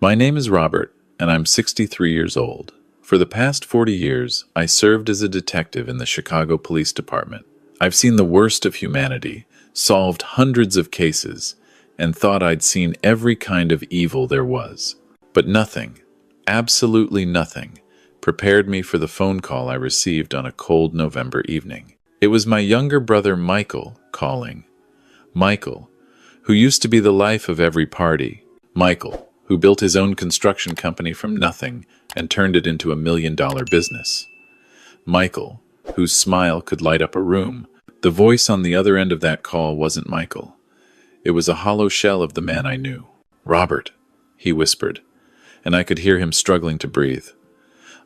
My name is Robert, and I'm 63 years old. For the past 40 years, I served as a detective in the Chicago Police Department. I've seen the worst of humanity, solved hundreds of cases, and thought I'd seen every kind of evil there was. But nothing, absolutely nothing, prepared me for the phone call I received on a cold November evening. It was my younger brother Michael calling. Michael, who used to be the life of every party. Michael, who built his own construction company from nothing and turned it into $1 million business. Michael, whose smile could light up a room. The voice on the other end of that call wasn't Michael. It was a hollow shell of the man I knew. "Robert," he whispered, and I could hear him struggling to breathe.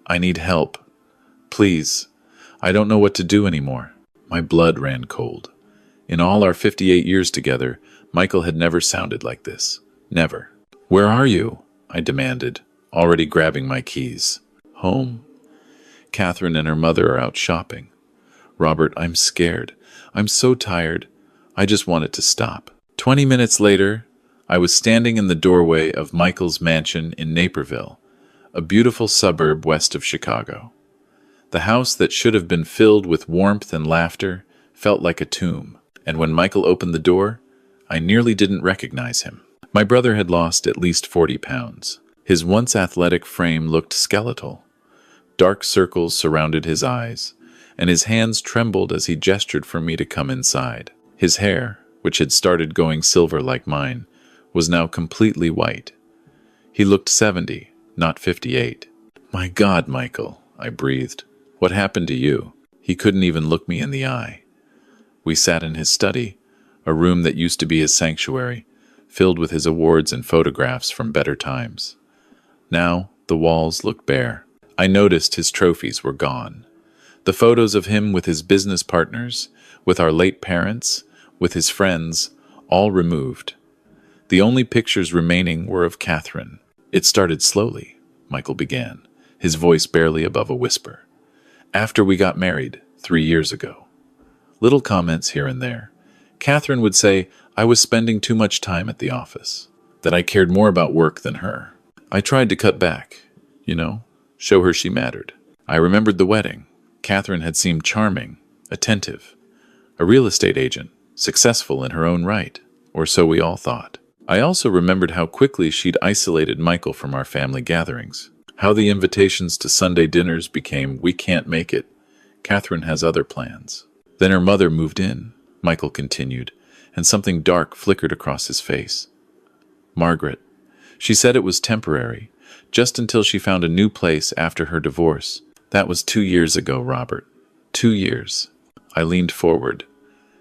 "I need help. Please. I don't know what to do anymore." My blood ran cold. In all our 58 years together, Michael had never sounded like this. Never. "Where are you?" I demanded, already grabbing my keys. "Home. Catherine and her mother are out shopping. Robert, I'm scared. I'm so tired. I just want it to stop." 20 minutes later, I was standing in the doorway of Michael's mansion in Naperville, a beautiful suburb west of Chicago. The house that should have been filled with warmth and laughter felt like a tomb, and when Michael opened the door, I nearly didn't recognize him. My brother had lost at least 40 pounds. His once athletic frame looked skeletal. Dark circles surrounded his eyes, and his hands trembled as he gestured for me to come inside. His hair, which had started going silver like mine, was now completely white. He looked 70, not 58. "My God, Michael," I breathed. "What happened to you?" He couldn't even look me in the eye. We sat in his study, a room that used to be his sanctuary, filled with his awards and photographs from better times. Now, the walls looked bare. I noticed his trophies were gone. The photos of him with his business partners, with our late parents, with his friends, all removed. The only pictures remaining were of Catherine. "It started slowly," Michael began, his voice barely above a whisper. "After we got married, 3 years ago. Little comments here and there. Catherine would say I was spending too much time at the office, that I cared more about work than her. I tried to cut back, show her she mattered. I remembered the wedding. Catherine had seemed charming, attentive, a real estate agent, successful in her own right, or so we all thought. I also remembered how quickly she'd isolated Michael from our family gatherings, how the invitations to Sunday dinners became, "We can't make it. Catherine has other plans." Then her mother moved in, Michael continued, and something dark flickered across his face. "Margaret. She said it was temporary, just until she found a new place after her divorce. That was 2 years ago, Robert. 2 years." I leaned forward.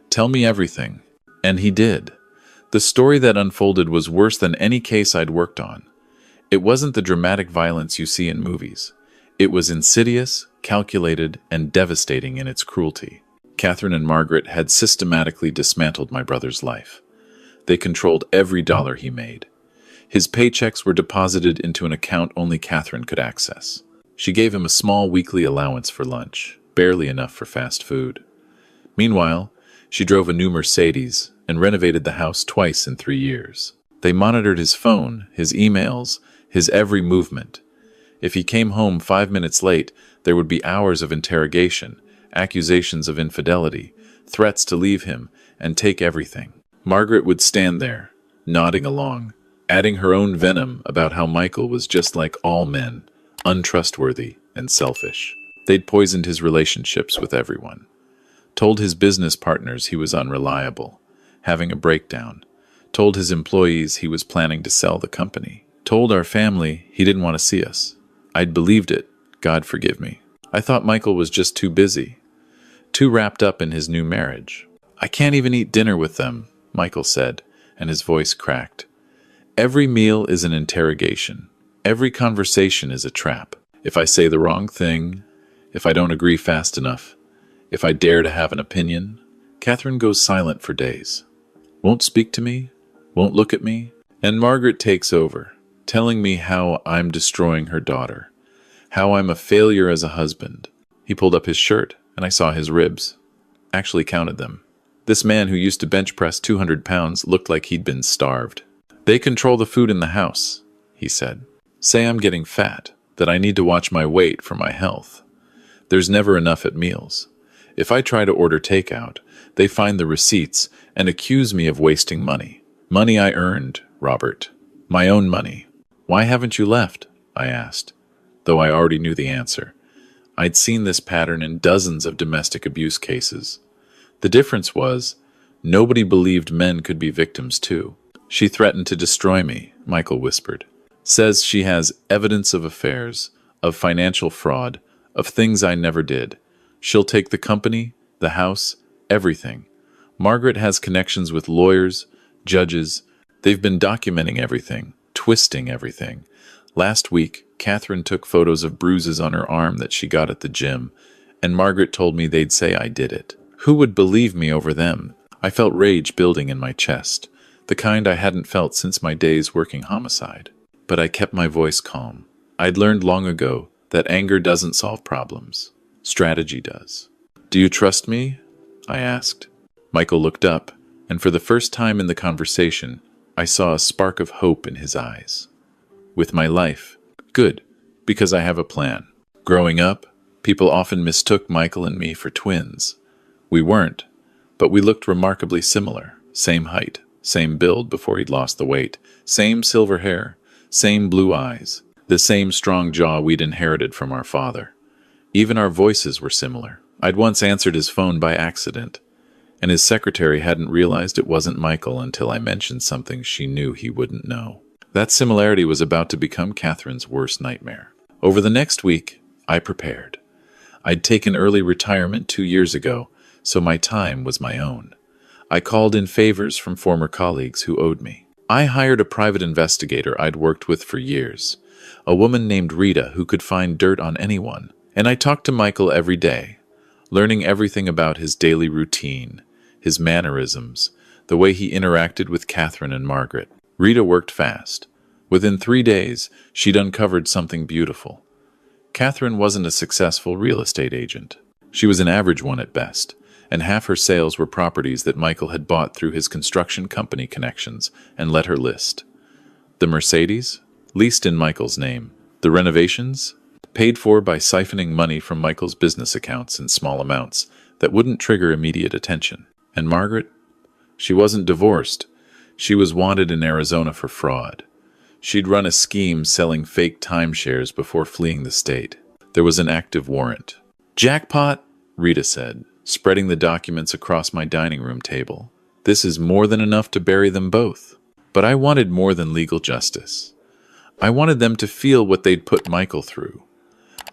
"Tell me everything." And he did. The story that unfolded was worse than any case I'd worked on. It wasn't the dramatic violence you see in movies. It was insidious, calculated, and devastating in its cruelty. Catherine and Margaret had systematically dismantled my brother's life. They controlled every dollar he made. His paychecks were deposited into an account only Catherine could access. She gave him a small weekly allowance for lunch, barely enough for fast food. Meanwhile, she drove a new Mercedes and renovated the house twice in 3 years. They monitored his phone, his emails, his every movement. If he came home 5 minutes late, there would be hours of interrogation, accusations of infidelity, threats to leave him and take everything. Margaret would stand there, nodding along, adding her own venom about how Michael was just like all men, untrustworthy and selfish. They'd poisoned his relationships with everyone. Told his business partners he was unreliable, having a breakdown. Told his employees he was planning to sell the company. Told our family he didn't want to see us. I'd believed it, God forgive me. I thought Michael was just too busy, too wrapped up in his new marriage. "I can't even eat dinner with them," Michael said, and his voice cracked. "Every meal is an interrogation. Every conversation is a trap. If I say the wrong thing, if I don't agree fast enough, if I dare to have an opinion, Catherine goes silent for days. Won't speak to me, won't look at me, and Margaret takes over, telling me how I'm destroying her daughter, how I'm a failure as a husband." He pulled up his shirt, and I saw his ribs. Actually counted them. This man who used to bench press 200 pounds looked like he'd been starved. "They control the food in the house," he said. Say I'm getting fat, that I need to watch my weight for my health. There's never enough at meals. If I try to order takeout, they find the receipts and accuse me of wasting money. Money I earned, Robert. My own money. Why haven't you left? I asked, though I already knew the answer. I'd seen this pattern in dozens of domestic abuse cases. The difference was, nobody believed men could be victims too. She threatened to destroy me, Michael whispered. Says she has evidence of affairs, of financial fraud, of things I never did. She'll take the company, the house, everything. Margaret has connections with lawyers, judges. They've been documenting everything, twisting everything. Last week, Catherine took photos of bruises on her arm that she got at the gym, and Margaret told me they'd say I did it. Who would believe me over them? I felt rage building in my chest, the kind I hadn't felt since my days working homicide. But I kept my voice calm. I'd learned long ago that anger doesn't solve problems. Strategy does. Do you trust me? I asked. Michael looked up, and for the first time in the conversation, I saw a spark of hope in his eyes. With my life. Good, because I have a plan. Growing up, people often mistook Michael and me for twins. We weren't, but we looked remarkably similar. Same height, same build before he'd lost the weight, same silver hair, same blue eyes, the same strong jaw we'd inherited from our father. Even our voices were similar. I'd once answered his phone by accident, and his secretary hadn't realized it wasn't Michael until I mentioned something she knew he wouldn't know. That similarity was about to become Catherine's worst nightmare. Over the next week, I prepared. I'd taken early retirement 2 years ago, so my time was my own. I called in favors from former colleagues who owed me. I hired a private investigator I'd worked with for years, a woman named Rita who could find dirt on anyone, and I talked to Michael every day, learning everything about his daily routine, his mannerisms, the way he interacted with Catherine and Margaret. Rita worked fast. Within 3 days, she'd uncovered something beautiful. Catherine wasn't a successful real estate agent. She was an average one at best, and half her sales were properties that Michael had bought through his construction company connections and let her list. The Mercedes? Leased in Michael's name. The renovations? Paid for by siphoning money from Michael's business accounts in small amounts that wouldn't trigger immediate attention. And Margaret? She wasn't divorced. She was wanted in Arizona for fraud. She'd run a scheme selling fake timeshares before fleeing the state. There was an active warrant. Jackpot, Rita said, spreading the documents across my dining room table. This is more than enough to bury them both. But I wanted more than legal justice. I wanted them to feel what they'd put Michael through.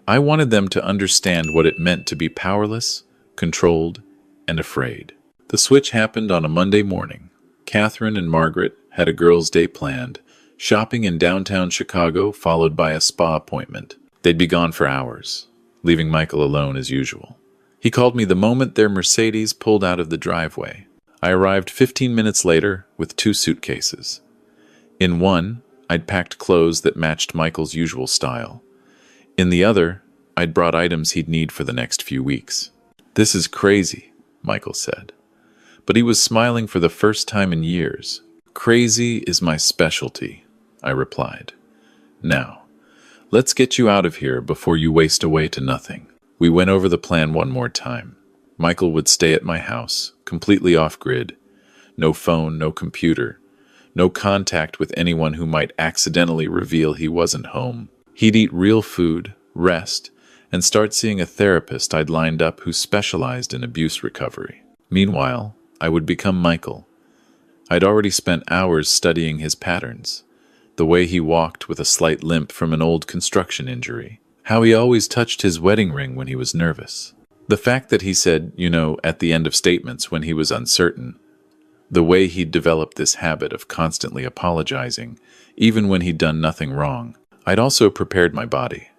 I wanted them to understand what it meant to be powerless, controlled, and afraid. The switch happened on a Monday morning. Catherine and Margaret had a girls' day planned, shopping in downtown Chicago followed by a spa appointment. They'd be gone for hours, leaving Michael alone as usual. He called me the moment their Mercedes pulled out of the driveway. I arrived 15 minutes later with 2 suitcases. In one, I'd packed clothes that matched Michael's usual style. In the other, I'd brought items he'd need for the next few weeks. This is crazy, Michael said. But he was smiling for the first time in years. Crazy is my specialty, I replied. Now, let's get you out of here before you waste away to nothing. We went over the plan one more time. Michael would stay at my house, completely off-grid. No phone, no computer. No contact with anyone who might accidentally reveal he wasn't home. He'd eat real food, rest, and start seeing a therapist I'd lined up who specialized in abuse recovery. Meanwhile, I would become Michael. I'd already spent hours studying his patterns, the way he walked with a slight limp from an old construction injury, how he always touched his wedding ring when he was nervous, the fact that he said, at the end of statements when he was uncertain, the way he'd developed this habit of constantly apologizing, even when he'd done nothing wrong. I'd also prepared my body.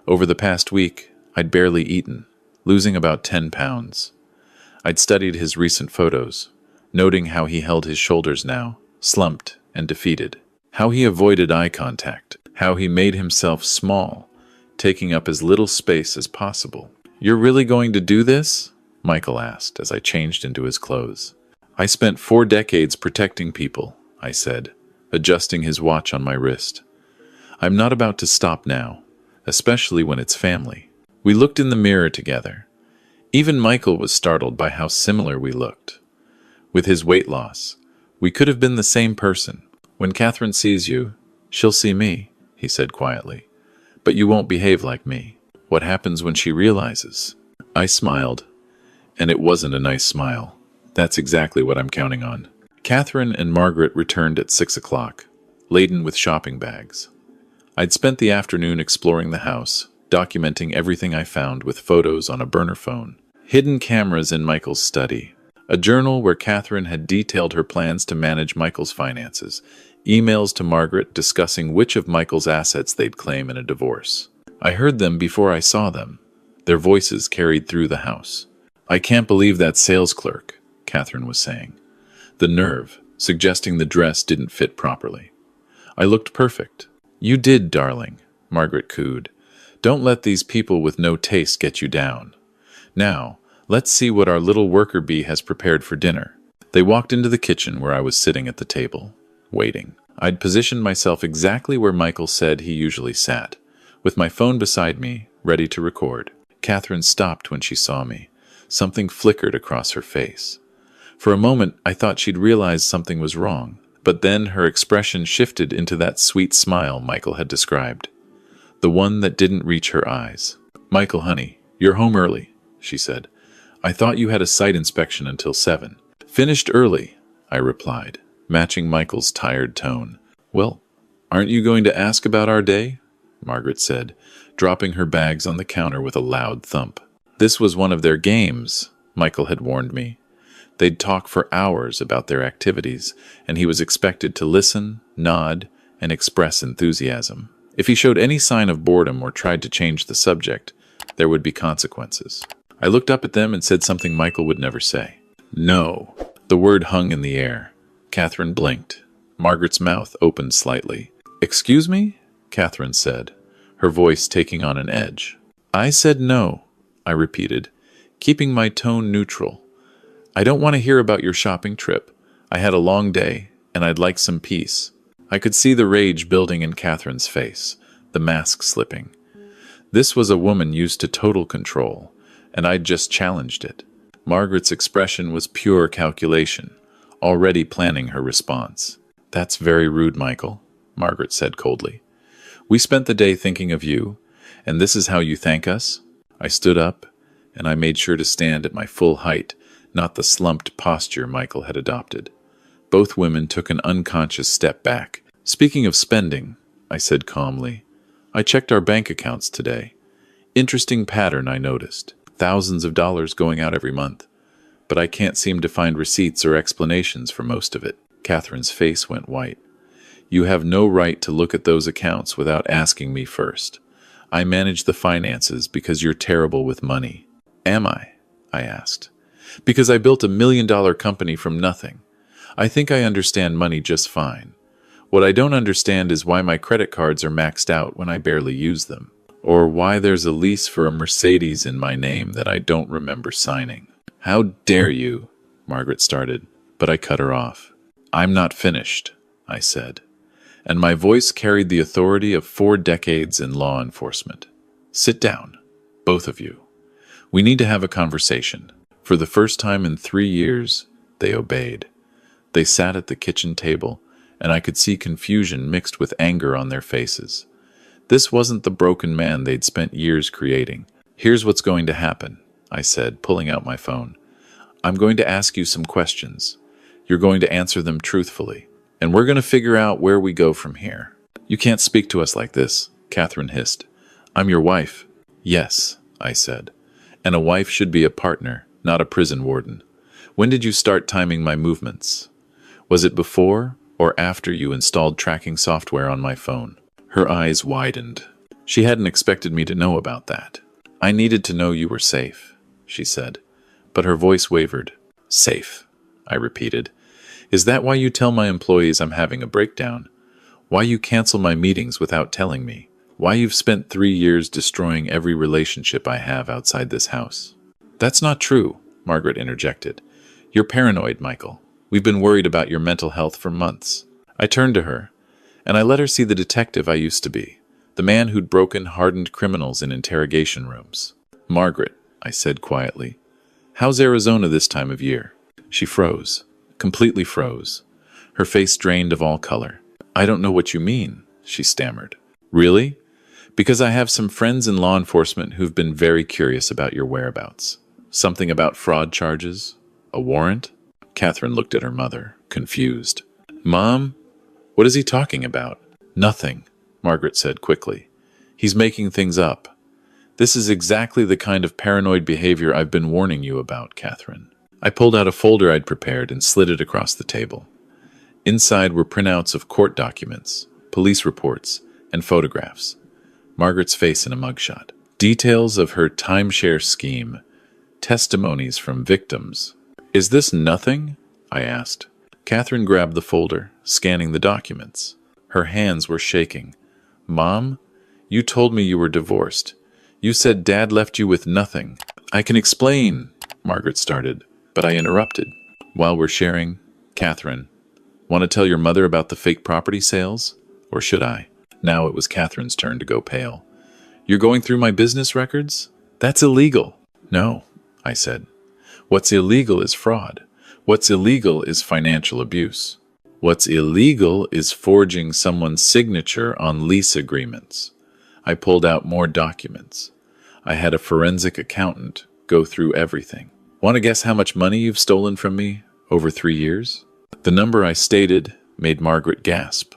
Over the past week, I'd barely eaten, losing about 10 pounds. I'd studied his recent photos, noting how he held his shoulders now, slumped and defeated, how he avoided eye contact, how he made himself small, taking up as little space as possible. You're really going to do this? Michael asked as I changed into his clothes. I spent 4 decades protecting people, I said, adjusting his watch on my wrist. I'm not about to stop now, especially when it's family. We looked in the mirror together. Even Michael was startled by how similar we looked. With his weight loss, we could have been the same person. When Catherine sees you, she'll see me, he said quietly. But you won't behave like me. What happens when she realizes? I smiled, and it wasn't a nice smile. That's exactly what I'm counting on. Catherine and Margaret returned at 6 o'clock, laden with shopping bags. I'd spent the afternoon exploring the house, documenting everything I found with photos on a burner phone, hidden cameras in Michael's study, a journal where Catherine had detailed her plans to manage Michael's finances, emails to Margaret discussing which of Michael's assets they'd claim in a divorce. I heard them before I saw them. Their voices carried through the house. I can't believe that sales clerk, Catherine was saying. The nerve, suggesting the dress didn't fit properly. I looked perfect. You did, darling, Margaret cooed. Don't let these people with no taste get you down. Now, let's see what our little worker bee has prepared for dinner. They walked into the kitchen where I was sitting at the table, waiting. I'd positioned myself exactly where Michael said he usually sat, with my phone beside me, ready to record. Catherine stopped when she saw me. Something flickered across her face. For a moment, I thought she'd realized something was wrong, but then her expression shifted into that sweet smile Michael had described, the one that didn't reach her eyes. Michael, honey, you're home early, she said. I thought you had a site inspection until 7. Finished early, I replied, matching Michael's tired tone. Well, aren't you going to ask about our day? Margaret said, dropping her bags on the counter with a loud thump. This was one of their games, Michael had warned me. They'd talk for hours about their activities, and he was expected to listen, nod, and express enthusiasm. If he showed any sign of boredom or tried to change the subject, there would be consequences. I looked up at them and said something Michael would never say. No. The word hung in the air. Catherine blinked. Margaret's mouth opened slightly. Excuse me? Catherine said, her voice taking on an edge. I said no, I repeated, keeping my tone neutral. I don't want to hear about your shopping trip. I had a long day, and I'd like some peace. I could see the rage building in Catherine's face, the mask slipping. This was a woman used to total control, and I'd just challenged it. Margaret's expression was pure calculation, already planning her response. That's very rude, Michael, Margaret said coldly. We spent the day thinking of you, and this is how you thank us? I stood up, and I made sure to stand at my full height, not the slumped posture Michael had adopted. Both women took an unconscious step back. Speaking of spending, I said calmly, I checked our bank accounts today. Interesting pattern I noticed. Thousands of dollars going out every month. But I can't seem to find receipts or explanations for most of it. Catherine's face went white. You have no right to look at those accounts without asking me first. I manage the finances because you're terrible with money. Am I? I asked. Because I built $1 million company from nothing. I think I understand money just fine. What I don't understand is why my credit cards are maxed out when I barely use them, or why there's a lease for a Mercedes in my name that I don't remember signing. How dare you? Margaret started, but I cut her off. I'm not finished, I said, and my voice carried the authority of 4 decades in law enforcement. Sit down, both of you. We need to have a conversation. For the first time in 3 years, they obeyed. They sat at the kitchen table, and I could see confusion mixed with anger on their faces. This wasn't the broken man they'd spent years creating. Here's what's going to happen, I said, pulling out my phone. I'm going to ask you some questions. You're going to answer them truthfully, and we're going to figure out where we go from here. You can't speak to us like this, Catherine hissed. I'm your wife. Yes, I said. And a wife should be a partner, not a prison warden. When did you start timing my movements? Was it before or after you installed tracking software on my phone? Her eyes widened. She hadn't expected me to know about that. I needed to know you were safe, she said, but her voice wavered. Safe, I repeated. Is that why you tell my employees I'm having a breakdown? Why you cancel my meetings without telling me? Why you've spent 3 years destroying every relationship I have outside this house? That's not true, Margaret interjected. You're paranoid, Michael. We've been worried about your mental health for months. I turned to her, And I let her see the detective I used to be, the man who'd broken hardened criminals in interrogation rooms. "Margaret," I said quietly, "how's Arizona this time of year?" She froze, completely froze, her face drained of all color. "I don't know what you mean," she stammered. "Really? Because I have some friends in law enforcement who've been very curious about your whereabouts. Something about fraud charges? A warrant?" Catherine looked at her mother, confused. "Mom, what is he talking about?" "Nothing," Margaret said quickly. "He's making things up. This is exactly the kind of paranoid behavior I've been warning you about, Catherine." I pulled out a folder I'd prepared and slid it across the table. Inside were printouts of court documents, police reports, and photographs. Margaret's face in a mugshot. Details of her timeshare scheme. Testimonies from victims. "Is this nothing?" I asked. Catherine grabbed the folder, scanning the documents. Her hands were shaking. "Mom, you told me you were divorced. You said Dad left you with nothing." "I can explain," Margaret started, but I interrupted. "While we're sharing, Catherine, want to tell your mother about the fake property sales? Or should I?" Now it was Catherine's turn to go pale. "You're going through my business records? That's illegal." "No," I said. "What's illegal is fraud. What's illegal is financial abuse. What's illegal is forging someone's signature on lease agreements." I pulled out more documents. I had a forensic accountant go through everything. "Want to guess how much money you've stolen from me over 3 years?" The number I stated made Margaret gasp.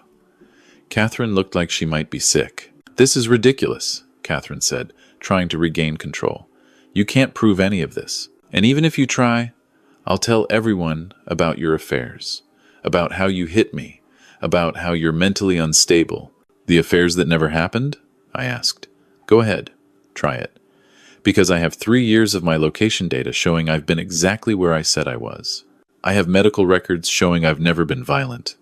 Catherine looked like she might be sick. "This is ridiculous," Catherine said, trying to regain control. "You can't prove any of this. And even if you try, I'll tell everyone about your affairs, about how you hit me, about how you're mentally unstable." "The affairs that never happened?" I asked. "Go ahead. Try it. Because I have 3 years of my location data showing I've been exactly where I said I was. I have medical records showing I've never been violent.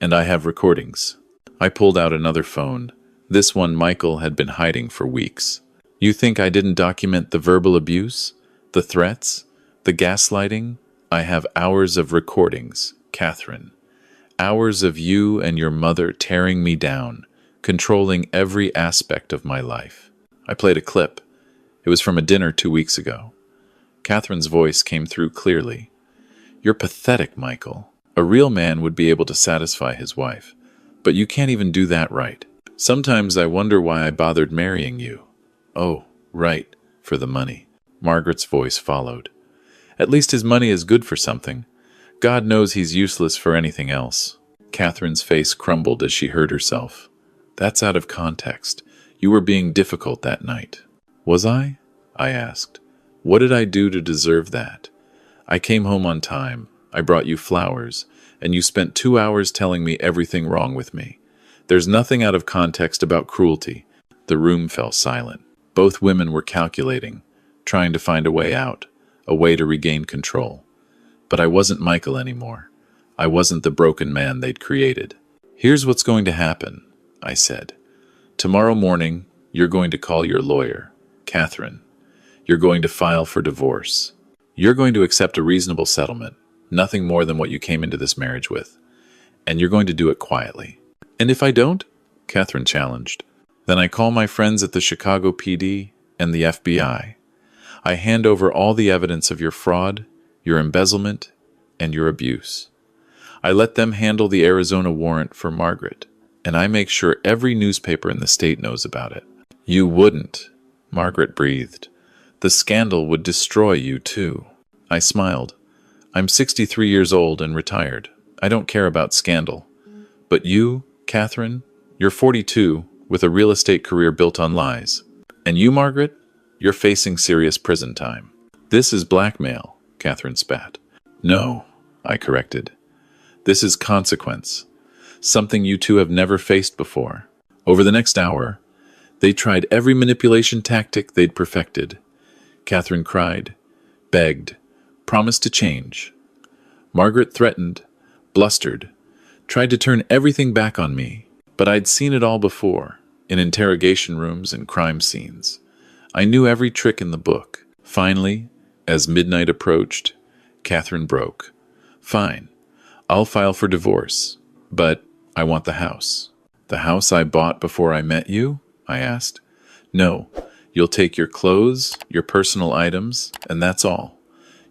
And I have recordings." I pulled out another phone. This one Michael had been hiding for weeks. "You think I didn't document the verbal abuse? The threats? The gaslighting? I have hours of recordings, Catherine. Hours of you and your mother tearing me down, controlling every aspect of my life." I played a clip. It was from a dinner 2 weeks ago. Catherine's voice came through clearly. "You're pathetic, Michael. A real man would be able to satisfy his wife. But you can't even do that right. Sometimes I wonder why I bothered marrying you." "Oh, right, for the money." Margaret's voice followed. "At least his money is good for something. God knows he's useless for anything else." Catherine's face crumbled as she heard herself. "That's out of context. You were being difficult that night." "Was I?" I asked. "What did I do to deserve that? I came home on time. I brought you flowers, and you spent 2 hours telling me everything wrong with me. There's nothing out of context about cruelty." The room fell silent. Both women were calculating, trying to find a way out, a way to regain control. But I wasn't Michael anymore. I wasn't the broken man they'd created. "Here's what's going to happen," I said. "Tomorrow morning, you're going to call your lawyer, Catherine. You're going to file for divorce. You're going to accept a reasonable settlement, nothing more than what you came into this marriage with. And you're going to do it quietly." "And if I don't?" Catherine challenged. "Then I call my friends at the Chicago PD and the FBI. I hand over all the evidence of your fraud, your embezzlement, and your abuse. I let them handle the Arizona warrant for Margaret, and I make sure every newspaper in the state knows about it." "You wouldn't," Margaret breathed. "The scandal would destroy you, too." I smiled. "I'm 63 years old and retired. I don't care about scandal. But you, Catherine, you're 42, with a real estate career built on lies. And you, Margaret, you're facing serious prison time." "This is blackmail," Catherine spat. "No," I corrected. "This is consequence. Something you two have never faced before." Over the next hour, they tried every manipulation tactic they'd perfected. Catherine cried, begged, promised to change. Margaret threatened, blustered, tried to turn everything back on me. But I'd seen it all before, in interrogation rooms and crime scenes. I knew every trick in the book. Finally, as midnight approached, Catherine broke. "Fine, I'll file for divorce, but I want the house." The house I bought before I met you? I asked. No, you'll take your clothes, your personal items, and that's all.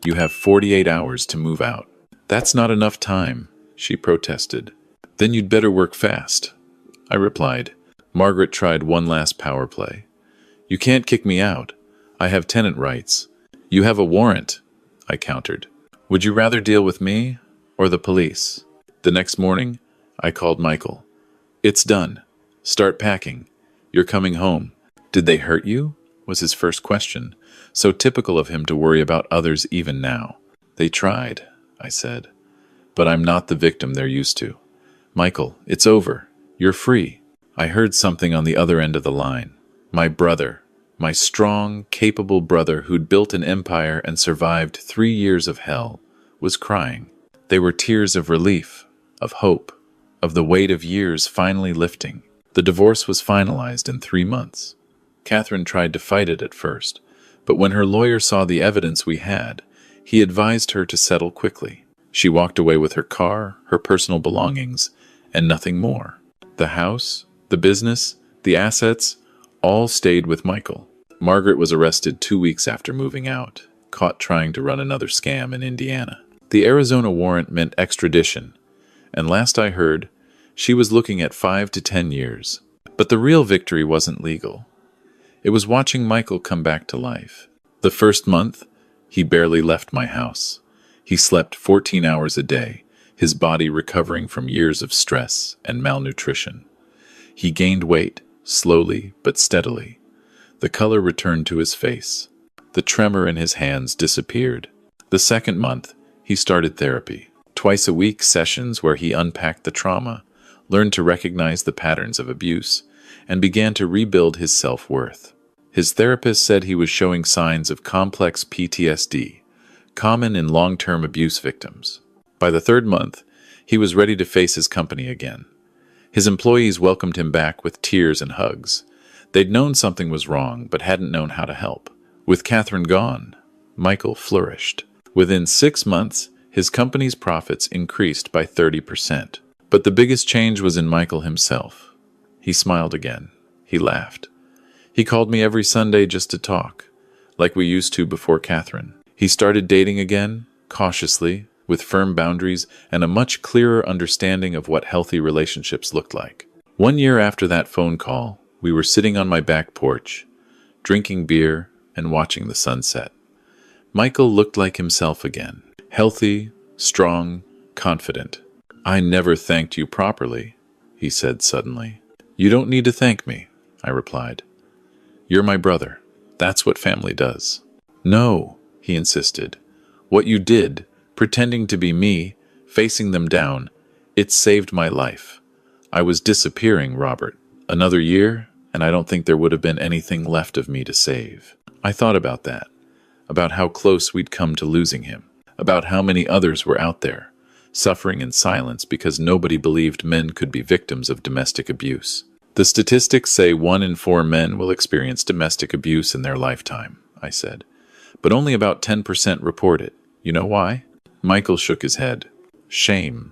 You have 48 hours to move out. That's not enough time, she protested. Then you'd better work fast, I replied. Margaret tried one last power play. You can't kick me out. I have tenant rights. You have a warrant, I countered. Would you rather deal with me or the police? The next morning, I called Michael. It's done. Start packing. You're coming home. Did they hurt you? Was his first question, so typical of him to worry about others even now. They tried, I said. But I'm not the victim they're used to. Michael, it's over. You're free. I heard something on the other end of the line. My brother, my strong, capable brother who'd built an empire and survived 3 years of hell, was crying. They were tears of relief, of hope, of the weight of years finally lifting. The divorce was finalized in 3 months. Catherine tried to fight it at first, but when her lawyer saw the evidence we had, he advised her to settle quickly. She walked away with her car, her personal belongings, and nothing more. The house, the business, the assets, all stayed with Michael. Margaret was arrested 2 weeks after moving out, caught trying to run another scam in Indiana. The Arizona warrant meant extradition, and last I heard, she was looking at 5 to 10 years. But the real victory wasn't legal. It was watching Michael come back to life. The first month, he barely left my house. He slept 14 hours a day, his body recovering from years of stress and malnutrition. He gained weight, slowly but steadily. The color returned to his face. The tremor in his hands disappeared. The second month, he started therapy. Twice a week sessions where he unpacked the trauma, learned to recognize the patterns of abuse, and began to rebuild his self-worth. His therapist said he was showing signs of complex PTSD, common in long-term abuse victims. By the third month, he was ready to face his company again. His employees welcomed him back with tears and hugs. They'd known something was wrong, but hadn't known how to help. With Catherine gone, Michael flourished. Within 6 months, his company's profits increased by 30%. But the biggest change was in Michael himself. He smiled again. He laughed. He called me every Sunday just to talk, like we used to before Catherine. He started dating again, cautiously, with firm boundaries and a much clearer understanding of what healthy relationships looked like. 1 year after that phone call, we were sitting on my back porch, drinking beer and watching the sunset. Michael looked like himself again, healthy, strong, confident. I never thanked you properly, he said suddenly. You don't need to thank me, I replied. You're my brother. That's what family does. No, he insisted. What you did, pretending to be me, facing them down, it saved my life. I was disappearing, Robert. Another year, and I don't think there would have been anything left of me to save. I thought about that, about how close we'd come to losing him, about how many others were out there, suffering in silence because nobody believed men could be victims of domestic abuse. The statistics say 1 in 4 men will experience domestic abuse in their lifetime, I said. But only about 10% report it. You know why? Michael shook his head. Shame.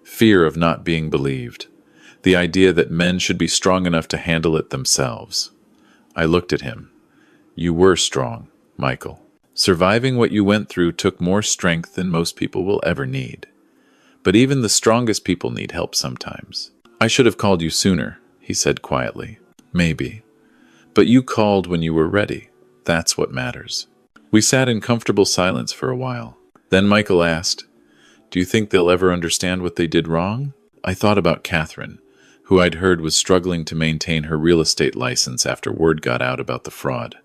Fear of not being believed. The idea that men should be strong enough to handle it themselves. I looked at him. You were strong, Michael. Surviving what you went through took more strength than most people will ever need. But even the strongest people need help sometimes. I should have called you sooner, he said quietly. Maybe. But you called when you were ready. That's what matters. We sat in comfortable silence for a while. Then Michael asked, Do you think they'll ever understand what they did wrong? I thought about Catherine, who I'd heard was struggling to maintain her real estate license after word got out about the fraud.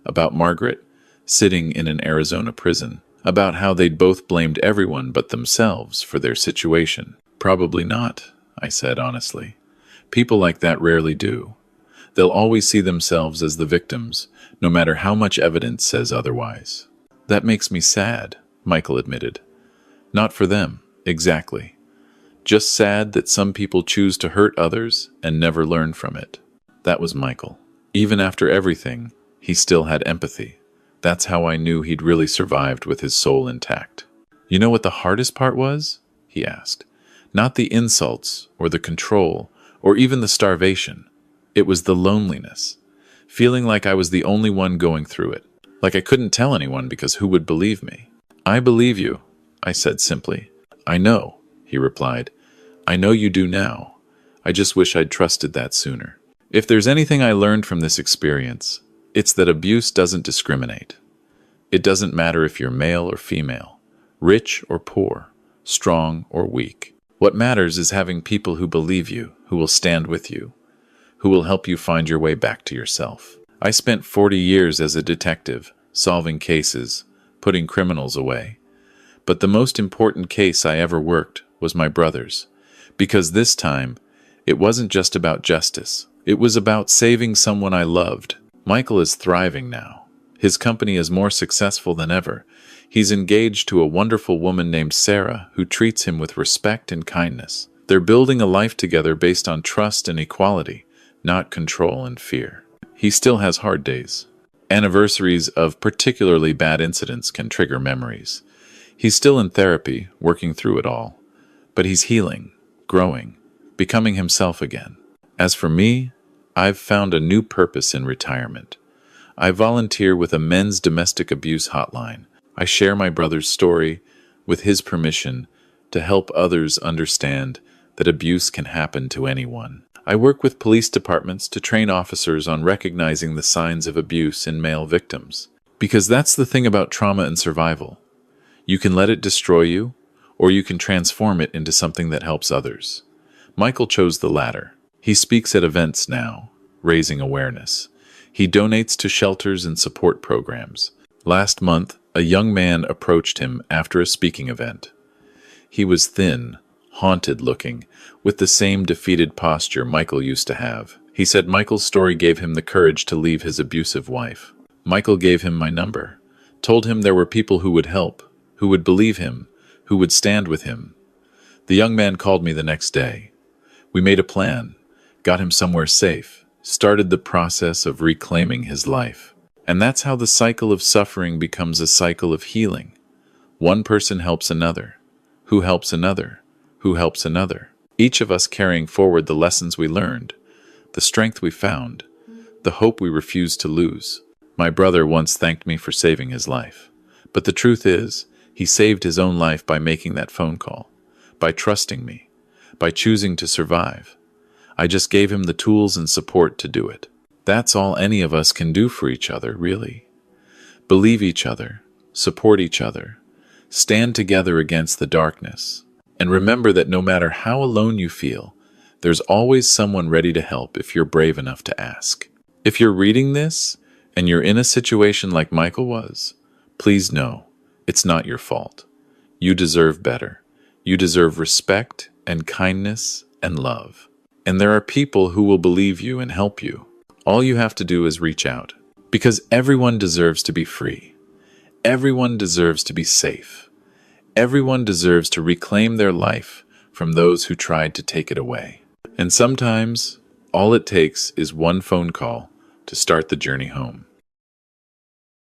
About Margaret, sitting in an Arizona prison. About how they'd both blamed everyone but themselves for their situation. Probably not, I said honestly. People like that rarely do. They'll always see themselves as the victims, no matter how much evidence says otherwise. That makes me sad, Michael admitted. Not for them, exactly. Just sad that some people choose to hurt others and never learn from it. That was Michael. Even after everything, he still had empathy. That's how I knew he'd really survived with his soul intact. You know what the hardest part was? He asked. Not the insults or the control or even the starvation. It was the loneliness, feeling like I was the only one going through it, like I couldn't tell anyone because who would believe me? I believe you, I said simply. I know, he replied. I know you do now. I just wish I'd trusted that sooner. If there's anything I learned from this experience, it's that abuse doesn't discriminate. It doesn't matter if you're male or female, rich or poor, strong or weak. What matters is having people who believe you, who will stand with you, who will help you find your way back to yourself. I spent 40 years as a detective, solving cases, putting criminals away. But the most important case I ever worked was my brother's, because this time, it wasn't just about justice. It was about saving someone I loved. Michael is thriving now. His company is more successful than ever. He's engaged to a wonderful woman named Sarah who treats him with respect and kindness. They're building a life together based on trust and equality, not control and fear. He still has hard days. Anniversaries of particularly bad incidents can trigger memories. He's still in therapy, working through it all. But he's healing, growing, becoming himself again. As for me, I've found a new purpose in retirement. I volunteer with a men's domestic abuse hotline. I share my brother's story, with his permission, to help others understand that abuse can happen to anyone. I work with police departments to train officers on recognizing the signs of abuse in male victims. Because that's the thing about trauma and survival. You can let it destroy you, or you can transform it into something that helps others. Michael chose the latter. He speaks at events now, raising awareness. He donates to shelters and support programs. Last month, a young man approached him after a speaking event. He was thin, haunted-looking, with the same defeated posture Michael used to have. He said Michael's story gave him the courage to leave his abusive wife. Michael gave him my number, told him there were people who would help, who would believe him, who would stand with him. The young man called me the next day. We made a plan, got him somewhere safe, started the process of reclaiming his life. And that's how the cycle of suffering becomes a cycle of healing. One person helps another, who helps another, who helps another. Each of us carrying forward the lessons we learned, the strength we found, the hope we refused to lose. My brother once thanked me for saving his life. But the truth is, he saved his own life by making that phone call, by trusting me, by choosing to survive. I just gave him the tools and support to do it. That's all any of us can do for each other, really. Believe each other, support each other, stand together against the darkness, and remember that no matter how alone you feel, there's always someone ready to help if you're brave enough to ask. If you're reading this, and you're in a situation like Michael was, please know, it's not your fault. You deserve better. You deserve respect and kindness and love. And there are people who will believe you and help you. All you have to do is reach out. Because everyone deserves to be free. Everyone deserves to be safe. Everyone deserves to reclaim their life from those who tried to take it away. And sometimes, all it takes is one phone call to start the journey home.